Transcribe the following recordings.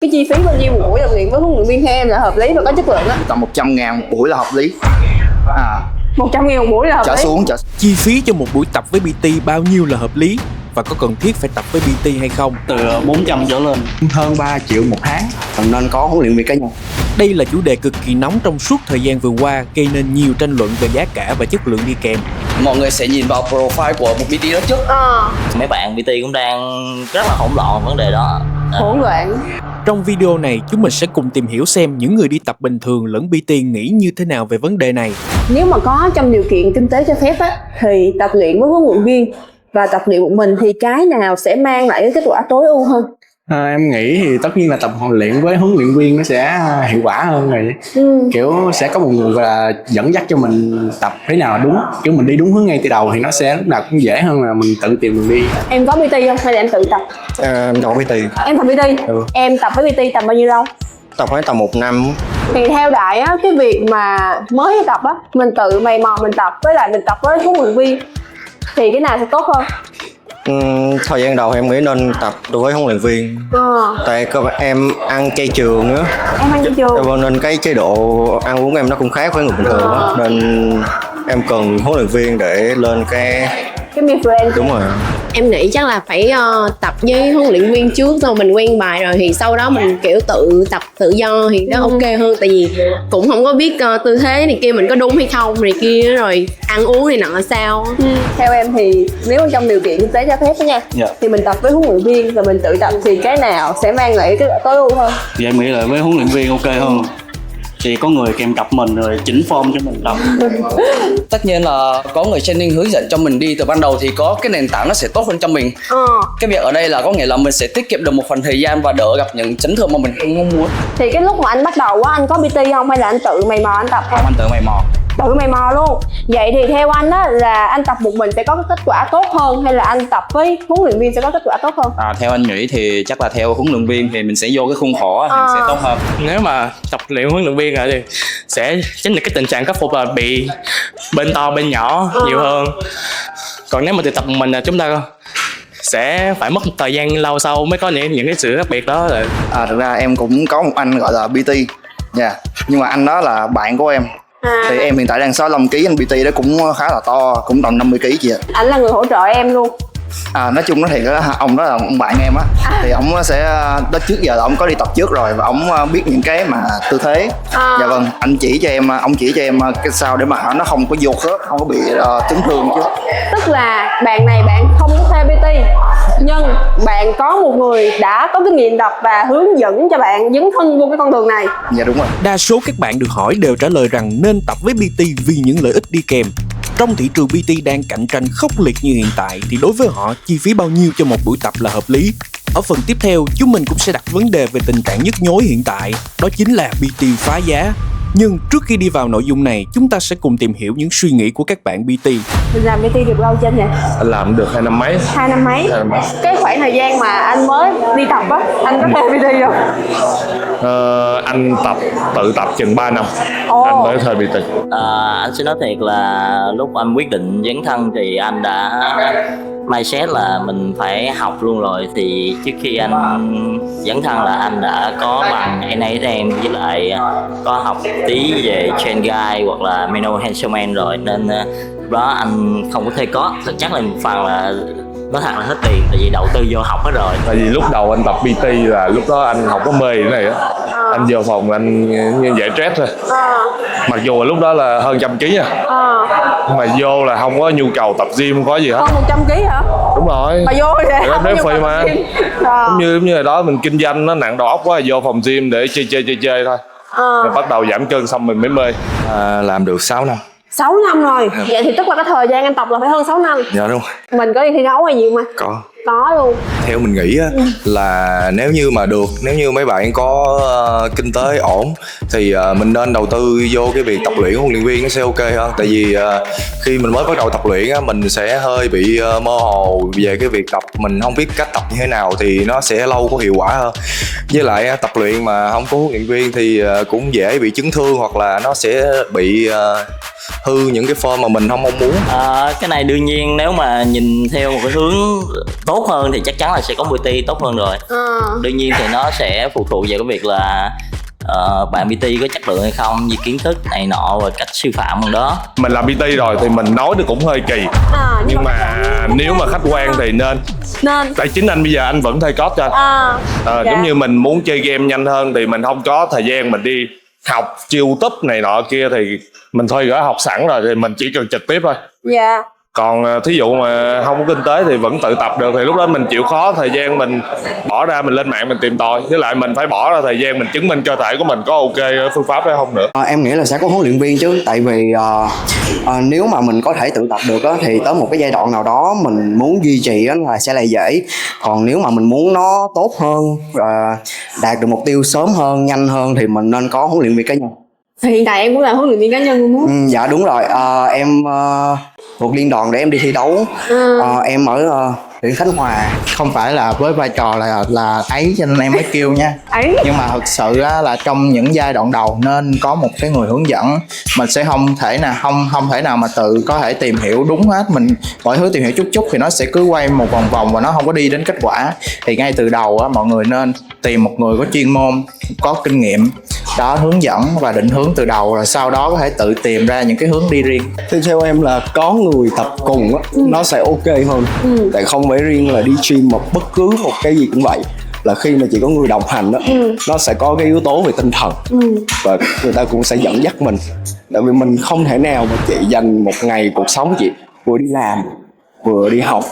Cái chi phí bao nhiêu một buổi tập luyện với huấn luyện viên theo em là hợp lý và có chất lượng á? Tầm 100.000 một buổi là hợp lý. 100.000 một buổi là hợp Trở lý. xuống. Chi phí cho một buổi tập với PT bao nhiêu là hợp lý? Và có cần thiết phải tập với PT hay không? Từ 400 trở lên. Hơn 3 triệu một tháng. Nên có huấn luyện viên cá nhân. Đây là chủ đề cực kỳ nóng trong suốt thời gian vừa qua, gây nên nhiều tranh luận về giá cả và chất lượng đi kèm. Mọi người sẽ nhìn vào profile của một PT đó trước. Mấy bạn PT cũng đang rất là hỗn loạn vấn đề đó. Hỗn loạn. Trong video này, chúng mình sẽ cùng tìm hiểu xem những người đi tập bình thường lẫn PT nghĩ như thế nào về vấn đề này. Nếu mà có trong điều kiện kinh tế cho phép á, thì tập luyện với huấn luyện viên và tập luyện một mình thì cái nào sẽ mang lại cái kết quả tối ưu hơn? Em nghĩ thì tất nhiên là tập luyện với huấn luyện viên nó sẽ hiệu quả hơn rồi. Kiểu sẽ có một người là dẫn dắt cho mình tập thế nào là đúng. Kiểu mình đi đúng hướng ngay từ đầu thì nó sẽ lúc nào cũng dễ hơn là mình tự tìm đường đi. Em có PT không hay là em tự tập? Em có PT. Em tập PT? Em tập với PT tầm bao nhiêu lâu? Tập khoảng tầm 1 năm. Thì theo Đại á, cái việc mà mới tập á, mình tự mày mò mình tập với lại mình tập với huấn luyện viên thì cái nào sẽ tốt hơn? Thời gian đầu em nghĩ nên tập đối với huấn luyện viên. Tại em ăn chay trường nữa. Em ăn chay trường. Nên cái chế độ ăn uống em nó cũng khác với người bình thường đó. Nên em cần huấn luyện viên để lên cái meal plan. Đúng rồi. Em nghĩ chắc là phải tập với huấn luyện viên trước, xong mình quen bài rồi thì sau đó mình kiểu tự tập tự do thì nó ok hơn. Tại vì cũng không có biết tư thế này kia mình có đúng hay không này kia, rồi ăn uống này nọ là sao. Theo em thì nếu trong điều kiện kinh tế cho phép đó nha, thì mình tập với huấn luyện viên và mình tự tập thì cái nào sẽ mang lại cái tối ưu hơn? Thì em nghĩ là với huấn luyện viên ok hơn. Thì có người kèm cặp mình rồi chỉnh form cho mình tập. Tất nhiên là có người training hướng dẫn cho mình đi từ ban đầu thì có cái nền tảng nó sẽ tốt hơn cho mình. Cái việc ở đây là có nghĩa là mình sẽ tiết kiệm được một phần thời gian và đỡ gặp những chấn thương mà mình không mong muốn. Thì cái lúc mà anh bắt đầu á, anh có PT không hay là anh tự mày mò anh tập thôi? Anh tự mày mò. Tự mày mò luôn. Vậy thì theo anh á, là anh tập một mình sẽ có kết quả tốt hơn hay là anh tập với huấn luyện viên sẽ có kết quả tốt hơn? Theo anh nghĩ thì chắc là theo huấn luyện viên thì mình sẽ vô cái khuôn khổ thì sẽ tốt hơn. Nếu mà tập luyện huấn luyện viên rồi thì sẽ tránh được cái tình trạng khắc phục là bị bên to bên nhỏ nhiều hơn. Còn nếu mà tự tập một mình là chúng ta sẽ phải mất một thời gian lâu sau mới có những cái sự khác biệt đó rồi. Thực ra em cũng có một anh gọi là PT nhưng mà anh đó là bạn của em. Thì em hiện tại đang 65 kg, anh PT đó cũng khá là to, cũng tầm 50 kg chị ạ. Anh là người hỗ trợ em luôn. Nói chung nó thì ông đó là ông bạn em á. Thì ông sẽ đó, trước giờ là ông có đi tập trước rồi và ông biết những cái mà tư thế. Dạ vâng, anh chỉ cho em, ông chỉ cho em cái sao để mà nó không có vô khớp, không có bị chấn thương chứ. Tức là bạn này bạn không có thuê PT, nhưng bạn có một người đã có kinh nghiệm tập và hướng dẫn cho bạn dấn thân vô cái con đường này. Dạ đúng rồi. Đa số các bạn được hỏi đều trả lời rằng nên tập với PT vì những lợi ích đi kèm. Trong thị trường PT đang cạnh tranh khốc liệt như hiện tại thì đối với họ, chi phí bao nhiêu cho một buổi tập là hợp lý? Ở phần tiếp theo, chúng mình cũng sẽ đặt vấn đề về tình trạng nhức nhối hiện tại, đó chính là PT phá giá. Nhưng trước khi đi vào nội dung này, chúng ta sẽ cùng tìm hiểu những suy nghĩ của các bạn PT. Mình làm PT được lâu chưa anh vậy? Anh làm được 2 năm mấy. 2 năm mấy. Cái khoảng thời gian mà anh mới đi tập á, anh có thuê PT không? Anh tự tập chừng 3 năm. Anh mới thuê PT. Anh sẽ nói thiệt là lúc anh quyết định dấn thân thì anh đã mindset là mình phải học luôn rồi. Thì trước khi anh dấn thân là anh đã có bằng NASM với lại có học tí về train guide hoặc là manual handstand rồi, nên lúc đó anh không có thuê có. Thực chất là một phần là nói thật là hết tiền, tại vì đầu tư vô học hết rồi. Tại vì lúc đầu anh tập PT là lúc đó anh không có mê cái này á. Anh vô phòng anh như giải stress thôi. Mặc dù là lúc đó là hơn 100 kg mà vô là không có nhu cầu tập gym, không có gì hết. Hơn 100 kg hả? Đúng rồi. Mà vô thì em nói phì mà. Giống như là đó mình kinh doanh nó nặng đầu óc quá, vô phòng gym để chơi thôi. Rồi bắt đầu giảm cân xong mình mới mê. Làm được 6 năm. 6 năm rồi. Vậy thì tức là cái thời gian anh tập là phải hơn 6 năm. Dạ đúng. Mình có đi thi đấu hay gì không? Có luôn. Theo mình nghĩ á, là nếu như mấy bạn có kinh tế ổn thì mình nên đầu tư vô cái việc tập luyện của huấn luyện viên, nó sẽ ok hơn. Tại vì khi mình mới bắt đầu tập luyện á, mình sẽ hơi bị mơ hồ về cái việc tập, mình không biết cách tập như thế nào thì nó sẽ lâu có hiệu quả hơn. Với lại tập luyện mà không có huấn luyện viên thì cũng dễ bị chấn thương hoặc là nó sẽ bị hư những cái form mà mình không mong muốn. Cái này đương nhiên nếu mà nhìn theo một cái hướng tốt hơn thì chắc chắn là sẽ có PT tốt hơn rồi. Đương nhiên thì nó sẽ phụ thuộc vào cái việc là bạn PT có chất lượng hay không, như kiến thức này nọ và cách sư phạm bằng đó. Mình làm PT rồi thì mình nói được cũng hơi kỳ, nhưng mà nếu mà khách quan thì nên. Tại chính anh bây giờ anh vẫn thuê code cho anh. Giống như mình muốn chơi game nhanh hơn thì mình không có thời gian mình đi học YouTube này nọ kia, thì mình thuê gỡ học sẵn rồi thì mình chỉ cần trực tiếp thôi. Còn thí dụ mà không có kinh tế thì vẫn tự tập được, thì lúc đó mình chịu khó, thời gian mình bỏ ra mình lên mạng mình tìm tòi, với lại mình phải bỏ ra thời gian mình chứng minh cơ thể của mình có ok phương pháp hay không nữa. Em nghĩ là sẽ có huấn luyện viên chứ, tại vì nếu mà mình có thể tự tập được á, thì tới một cái giai đoạn nào đó mình muốn duy trì á là sẽ là dễ. Còn nếu mà mình muốn nó tốt hơn, đạt được mục tiêu sớm hơn, nhanh hơn thì mình nên có huấn luyện viên cá nhân. Hiện tại em cũng là huấn luyện viên cá nhân luôn đúng không? Dạ đúng rồi, em thuộc liên đoàn để em đi thi đấu. Em ở huyện Khánh Hòa. Không phải là với vai trò là ấy cho nên em mới kêu nha. Nhưng mà thực sự á, là trong những giai đoạn đầu nên có một cái người hướng dẫn. Mình sẽ không thể nào mà tự có thể tìm hiểu đúng hết. Mình mọi thứ tìm hiểu chút thì nó sẽ cứ quay một vòng và nó không có đi đến kết quả. Thì ngay từ đầu á, mọi người nên tìm một người có chuyên môn, có kinh nghiệm đó hướng dẫn và định hướng từ đầu, rồi sau đó có thể tự tìm ra những cái hướng đi riêng. Thì theo em là có người tập cùng á, nó sẽ ok hơn. Tại không phải riêng là đi gym mà bất cứ một cái gì cũng vậy, là khi mà chỉ có người đồng hành đó, nó sẽ có cái yếu tố về tinh thần, và người ta cũng sẽ dẫn dắt mình. Tại vì mình không thể nào mà chị dành một ngày cuộc sống chị vừa đi làm vừa đi học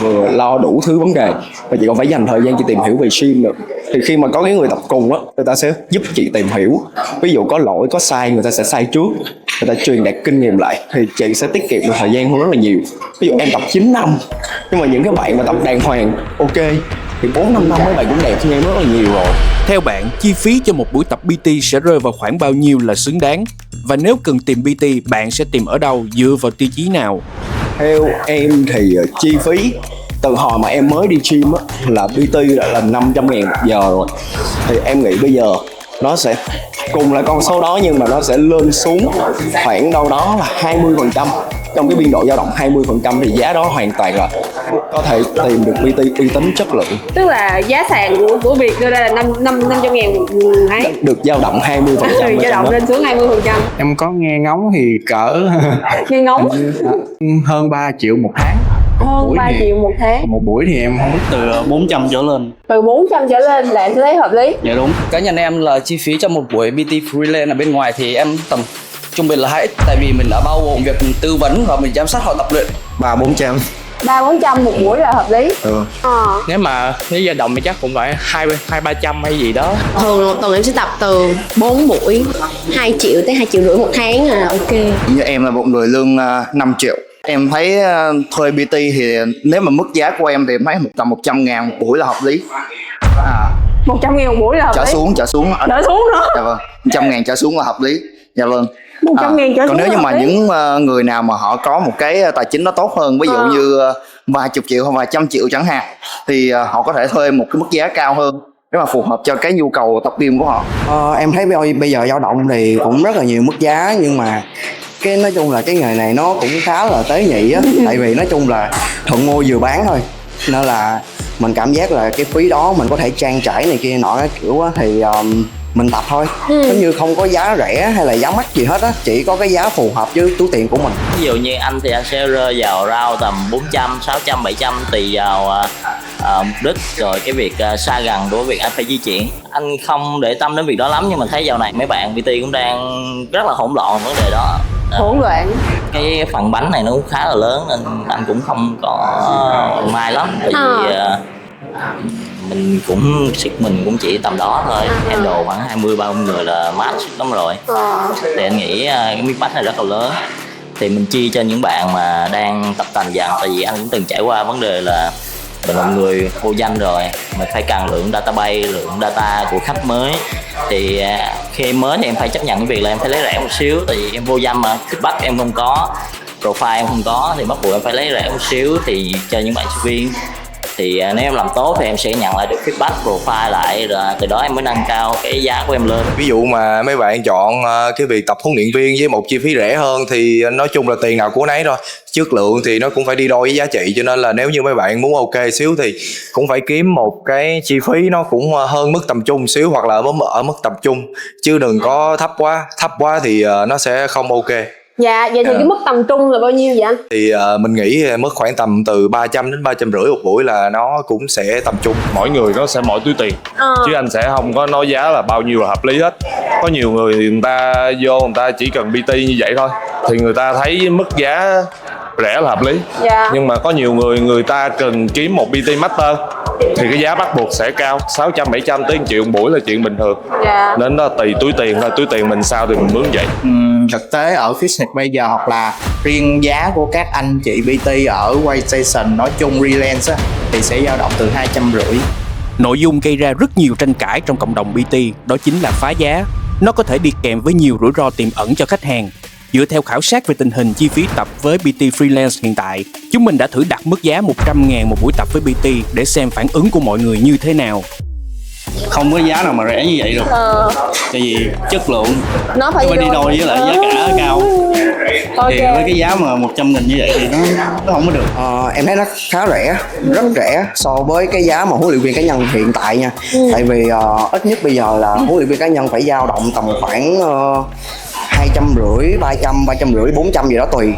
vừa lo đủ thứ vấn đề, và chị còn phải dành thời gian chị tìm hiểu về gym nữa. Thì khi mà có cái người tập cùng á, người ta sẽ giúp chị tìm hiểu. Ví dụ có lỗi có sai, người ta sẽ sai trước, người ta truyền đạt kinh nghiệm lại, thì chị sẽ tiết kiệm được thời gian hơn rất là nhiều. Ví dụ em tập 9 năm, nhưng mà những cái bạn mà tập đàng hoàng ok thì 4-5 năm mấy bạn cũng đẹp hơn em rất là nhiều rồi. Theo bạn, chi phí cho một buổi tập PT sẽ rơi vào khoảng bao nhiêu là xứng đáng? Và nếu cần tìm PT, bạn sẽ tìm ở đâu, dựa vào tiêu chí nào? Theo em thì chi phí từ hồi mà em mới đi gym á, là PT đã là 500.000 một giờ rồi. Thì em nghĩ bây giờ nó sẽ cùng là con số đó, nhưng mà nó sẽ lên xuống khoảng đâu đó là 20%. Trong cái biên độ dao động 20% thì giá đó hoàn toàn là có thể tìm được PT uy tín chất lượng. Tức là giá sàn của Việt đưa ra là 500.000 một tháng. Được dao động 20%. Dao động lên xuống 20%. Em có nghe ngóng thì cỡ nghe ngóng hơn 3 triệu một tháng. Hơn 3 triệu một tháng. Một buổi thì em không biết. Từ 400 trở lên. Từ 400 trở lên là em sẽ thấy hợp lý. Dạ đúng. Cá nhân em là chi phí cho một buổi PT freelance ở bên ngoài thì em tầm trung bình là 2x, tại vì mình đã bao gồm việc mình tư vấn và mình giám sát họ tập luyện. 300-400. 300-400 một buổi là hợp lý. Nếu dao động thì chắc cũng phải 200-300 hay gì đó. Thường một tuần em sẽ tập từ 4 buổi, 2 triệu tới 2,5 triệu một tháng là ok. Như em là một người lương 5 triệu. Em thấy thuê PT thì nếu mà mức giá của em thì em thấy tầm 100.000 một buổi là hợp lý. 100.000 một buổi là hợp lý. Trở xuống Trở xuống nữa. Dạ vâng, 100.000 trở xuống là hợp lý. Dạ vâng. 100.000 trở xuống. Còn nếu như mà hợp lý. những người nào mà họ có một cái tài chính nó tốt hơn, ví dụ như vài chục triệu hoặc vài trăm triệu chẳng hạn, thì họ có thể thuê một cái mức giá cao hơn để mà phù hợp cho cái nhu cầu tập gym của họ. Em thấy bây giờ dao động thì cũng rất là nhiều mức giá, nhưng mà cái nói chung là cái nghề này nó cũng khá là tế nhị á. Tại vì nói chung là thuận mua vừa bán thôi, nên là mình cảm giác là cái phí đó mình có thể trang trải này kia nọ cái kiểu á, thì mình tập thôi. Giống như không có giá rẻ hay là giá mắc gì hết á, chỉ có cái giá phù hợp với túi tiền của mình. Ví dụ như anh thì anh sẽ rơi vào rau tầm 400, 600, 700 tùy vào mục đích, rồi cái việc xa gần của việc anh phải di chuyển. Anh không để tâm đến việc đó lắm, nhưng mà thấy dạo này mấy bạn PT cũng đang rất là hỗn loạn vấn đề đó. Hỗn loạn. Cái phần bánh này nó cũng khá là lớn nên anh cũng không có may lắm, tại vì sức mình cũng chỉ tầm đó thôi. Em đồ khoảng 20-30 người là max lắm rồi. Thì anh nghĩ cái miếng bánh này rất là lớn, thì mình chia cho những bạn mà đang tập tành dần. Tại vì anh cũng từng trải qua vấn đề là mình là người vô danh rồi, mình phải cần lượng database, lượng data của khách mới. Thì khi em mới thì em phải chấp nhận cái việc là em phải lấy rẻ một xíu, tại vì em vô danh mà feedback em không có, profile em không có, thì bắt buộc em phải lấy rẻ một xíu thì cho những bạn sinh viên. thì nếu em làm tốt thì em sẽ nhận lại được feedback profile lại, rồi từ đó em mới nâng cao cái giá của em lên. Ví dụ mà mấy bạn chọn cái việc tập huấn luyện viên với một chi phí rẻ hơn thì nói chung là tiền nào của nấy thôi, chất lượng thì nó cũng phải đi đôi với giá trị, cho nên là nếu như mấy bạn muốn ok xíu thì cũng phải kiếm một cái chi phí nó cũng hơn mức tầm trung xíu, hoặc là ở mức tầm trung, chứ đừng có thấp quá thì nó sẽ không ok. Dạ, vậy thì cái mức tầm trung là bao nhiêu vậy anh? Thì mình nghĩ mức khoảng tầm từ 300 đến 350 một buổi là nó cũng sẽ tầm trung. Mỗi người nó sẽ mỗi túi tiền, chứ anh sẽ không có nói giá là bao nhiêu là hợp lý hết. Có nhiều người người ta vô người ta chỉ cần PT như vậy thôi thì người ta thấy mức giá rẻ là hợp lý. Nhưng mà có nhiều người ta cần kiếm một PT Master thì cái giá bắt buộc sẽ cao, 600, 700 tới 1 triệu một buổi là chuyện bình thường. Nên nó tùy túi tiền thôi, túi tiền mình sao thì mình mướn vậy. Thực tế ở fitness bây giờ, hoặc là riêng giá của các anh chị PT ở Waystation nói chung freelance á, thì sẽ dao động từ 250. Nội dung gây ra rất nhiều tranh cãi trong cộng đồng PT đó chính là phá giá. Nó có thể đi kèm với nhiều rủi ro tiềm ẩn cho khách hàng. Dựa theo khảo sát về tình hình chi phí tập với PT freelance hiện tại, chúng mình đã thử đặt mức giá 100.000 một buổi tập với PT để xem phản ứng của mọi người như thế nào. Không có giá nào mà rẻ như vậy đâu. Tại vì chất lượng nó phải đi đôi với lại giá cả cao. Thì với cái giá mà 100.000 như vậy thì nó không có được. Em thấy nó khá rẻ, rất rẻ so với cái giá mà huấn luyện viên cá nhân hiện tại nha. Tại vì ít nhất bây giờ là huấn luyện viên cá nhân phải dao động tầm khoảng 250, 300, 350, 400 gì đó tùy.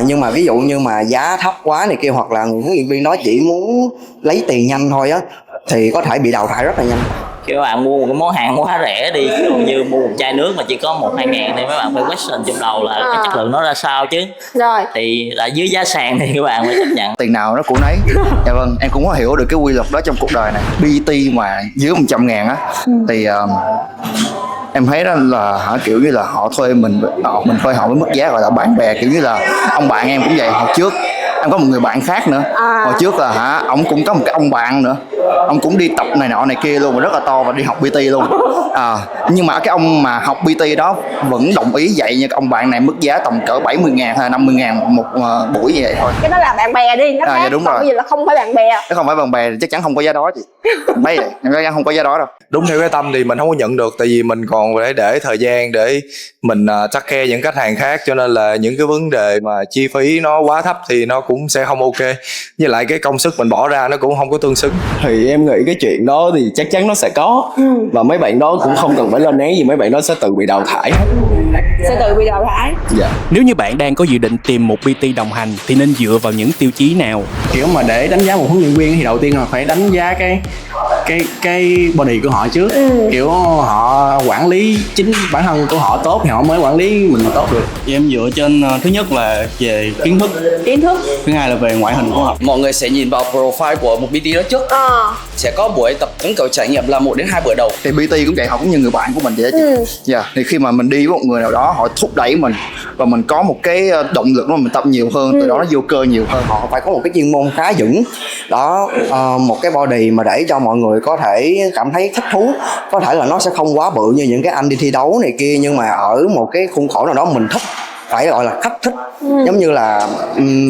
Nhưng mà ví dụ như mà giá thấp quá này kia, hoặc là người huấn luyện viên đó chỉ muốn lấy tiền nhanh thôi á, thì có thể bị đào thải rất là nhanh. Khi các bạn mua một cái món hàng quá rẻ đi, ví dụ như mua một chai nước mà chỉ có 1-2 ngàn thì mấy bạn phải question trong đầu là cái chất lượng nó ra sao chứ. Thì là dưới giá sàn thì các bạn phải chấp nhận. Tiền nào nó của nấy. Dạ vâng, em cũng có hiểu được cái quy luật đó trong cuộc đời này. PT mà dưới 100.000 á thì em thấy đó là kiểu như là họ thuê mình thuê họ với mức giá gọi là bạn bè, kiểu như là ông bạn em cũng vậy. Hồi trước em có một người bạn khác nữa, hồi trước là ông cũng có một cái ông bạn nữa, ông cũng đi tập này nọ này kia luôn, rất là to và đi học PT luôn. Nhưng mà cái ông mà học PT đó vẫn đồng ý dạy như ông bạn này, mức giá tầm cỡ 70.000 hay 50.000 một buổi như vậy thôi. Cái đó là bạn bè đi, nó khác. Đúng rồi. Bây giờ là không phải bạn bè. Nếu không phải bạn bè thì chắc chắn không có giá đó chị. Mấy vậy, chắc chắn không có giá đó đâu. Đúng theo cái tâm thì mình không có nhận được, tại vì mình còn phải để thời gian để mình take care những khách hàng khác, cho nên là những cái vấn đề mà chi phí nó quá thấp thì nó cũng sẽ không ok, với lại cái công sức mình bỏ ra nó cũng không có tương xứng. Thì em nghĩ cái chuyện đó thì chắc chắn nó sẽ có, và mấy bạn đó cũng không cần phải lên án gì, mấy bạn đó sẽ tự bị đào thải. Nếu như bạn đang có dự định tìm một PT đồng hành thì nên dựa vào những tiêu chí nào? Kiểu mà để đánh giá một huấn luyện viên thì đầu tiên là phải đánh giá cái body của họ trước. Kiểu họ quản lý chính bản thân của họ tốt thì họ mới quản lý mình tốt được. Thì em dựa trên thứ nhất là về kiến thức, thứ hai là về ngoại hình của họ. Mọi người sẽ nhìn vào profile của một PT đó trước. Sẽ có buổi tập huấn cầu trải nghiệm là 1 đến 2 buổi đầu. Thì PT cũng vậy, họ cũng như người bạn của mình vậy đó chị. Thì khi mà mình đi với một người nào đó, họ thúc đẩy mình và mình có một cái động lực mà mình tập nhiều hơn, từ đó nó vô cơ nhiều hơn. Họ phải có một cái chuyên môn khá vững đó, một cái body mà để cho mọi người có thể cảm thấy thích thú. Có thể là nó sẽ không quá bự như những cái anh đi thi đấu này kia, nhưng mà ở một cái khuôn khổ nào đó mình thích, phải gọi là khách thích. Giống như là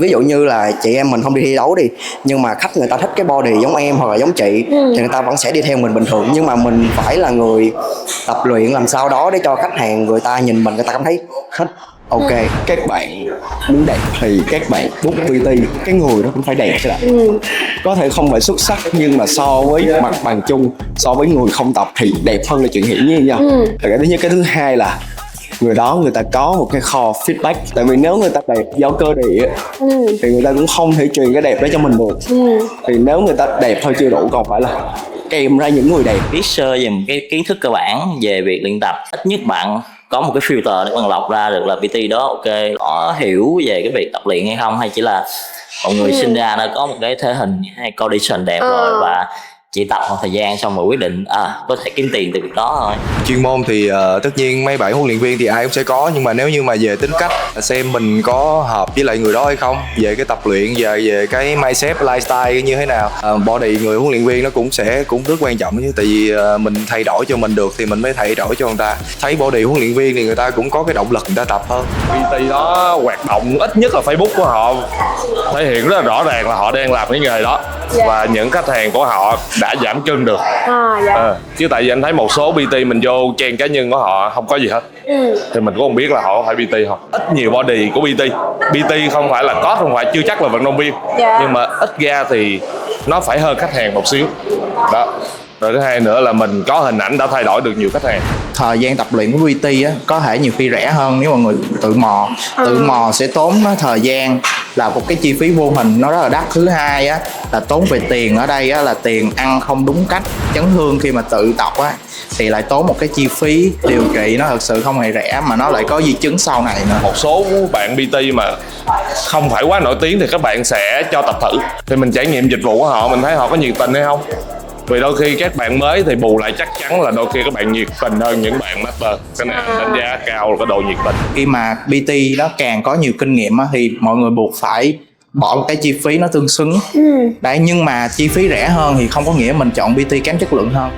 ví dụ như là chị em mình không đi thi đấu đi, nhưng mà khách người ta thích cái body giống em hoặc là giống chị thì người ta vẫn sẽ đi theo mình bình thường. Nhưng mà mình phải là người tập luyện làm sao đó để cho khách hàng người ta nhìn mình, người ta cảm thấy thích. Ok, các bạn muốn đẹp thì các bạn book PT, cái người đó cũng phải đẹp chứ ạ. Có thể không phải xuất sắc, nhưng mà so với mặt bằng chung, so với người không tập thì đẹp hơn là chuyện hiển nhiên nha. Cái thứ nhất, cái thứ hai là người đó người ta có một cái kho feedback. Tại vì nếu người ta đẹp do cơ địa thì người ta cũng không thể truyền cái đẹp đó cho mình được. Thì nếu người ta đẹp thôi chưa đủ, còn phải là kèm ra những người đẹp. Biết sơ về một cái kiến thức cơ bản về việc luyện tập, ít nhất bạn có một cái filter để bạn lọc ra được là PT đó ok, có hiểu về cái việc tập luyện hay không, hay chỉ là mọi người sinh ra nó có một cái thể hình hay condition đẹp rồi và chỉ tập một thời gian xong rồi quyết định có thể kiếm tiền từ việc đó thôi. Chuyên môn thì tất nhiên mấy bạn huấn luyện viên thì ai cũng sẽ có, nhưng mà nếu như mà về tính cách xem mình có hợp với lại người đó hay không, về cái tập luyện, về cái mindset lifestyle như thế nào, body người huấn luyện viên nó cũng rất quan trọng chứ. Tại vì mình thay đổi cho mình được thì mình mới thay đổi cho người ta. Thấy body huấn luyện viên thì người ta cũng có cái động lực người ta tập hơn. PT đó hoạt động ít nhất là Facebook của họ thể hiện rất là rõ ràng là họ đang làm cái nghề đó. và những khách hàng của họ đã giảm cân được. Chứ tại vì anh thấy một số PT mình vô trang cá nhân của họ không có gì hết, thì mình cũng không biết là họ có phải PT không. Ít nhiều body của PT không phải là có, không phải chưa chắc là vận động viên, nhưng mà ít ra thì nó phải hơn khách hàng một xíu đó. Rồi thứ hai nữa là mình có hình ảnh đã thay đổi được nhiều khách hàng. Thời gian tập luyện của PT á, có thể nhiều khi rẻ hơn nếu mọi người tự mò sẽ tốn thời gian, là một cái chi phí vô hình nó rất là đắt. Thứ hai á, là tốn về tiền, ở đây á, là tiền ăn không đúng cách, chấn thương khi mà tự tập á, thì lại tốn một cái chi phí điều trị nó thật sự không hề rẻ, mà nó lại có di chứng sau này nữa. Một số bạn PT mà không phải quá nổi tiếng thì các bạn sẽ cho tập thử, thì mình trải nghiệm dịch vụ của họ, mình thấy họ có nhiệt tình hay không. Vì đôi khi các bạn mới thì bù lại chắc chắn là đôi khi các bạn nhiệt tình hơn những bạn master. Cái này đánh giá cao là cái độ nhiệt tình. Khi mà PT nó càng có nhiều kinh nghiệm á, thì mọi người buộc phải bỏ một cái chi phí nó tương xứng. Đấy, nhưng mà chi phí rẻ hơn thì không có nghĩa mình chọn PT kém chất lượng hơn.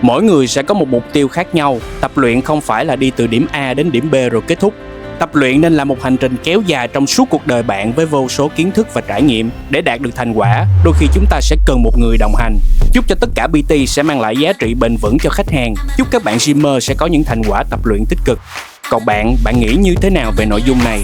Mỗi người sẽ có một mục tiêu khác nhau. Tập luyện không phải là đi từ điểm A đến điểm B rồi kết thúc. Tập luyện nên là một hành trình kéo dài trong suốt cuộc đời bạn với vô số kiến thức và trải nghiệm. Để đạt được thành quả, đôi khi chúng ta sẽ cần một người đồng hành. Chúc cho tất cả PT sẽ mang lại giá trị bền vững cho khách hàng. Chúc các bạn gymer sẽ có những thành quả tập luyện tích cực. Còn bạn nghĩ như thế nào về nội dung này?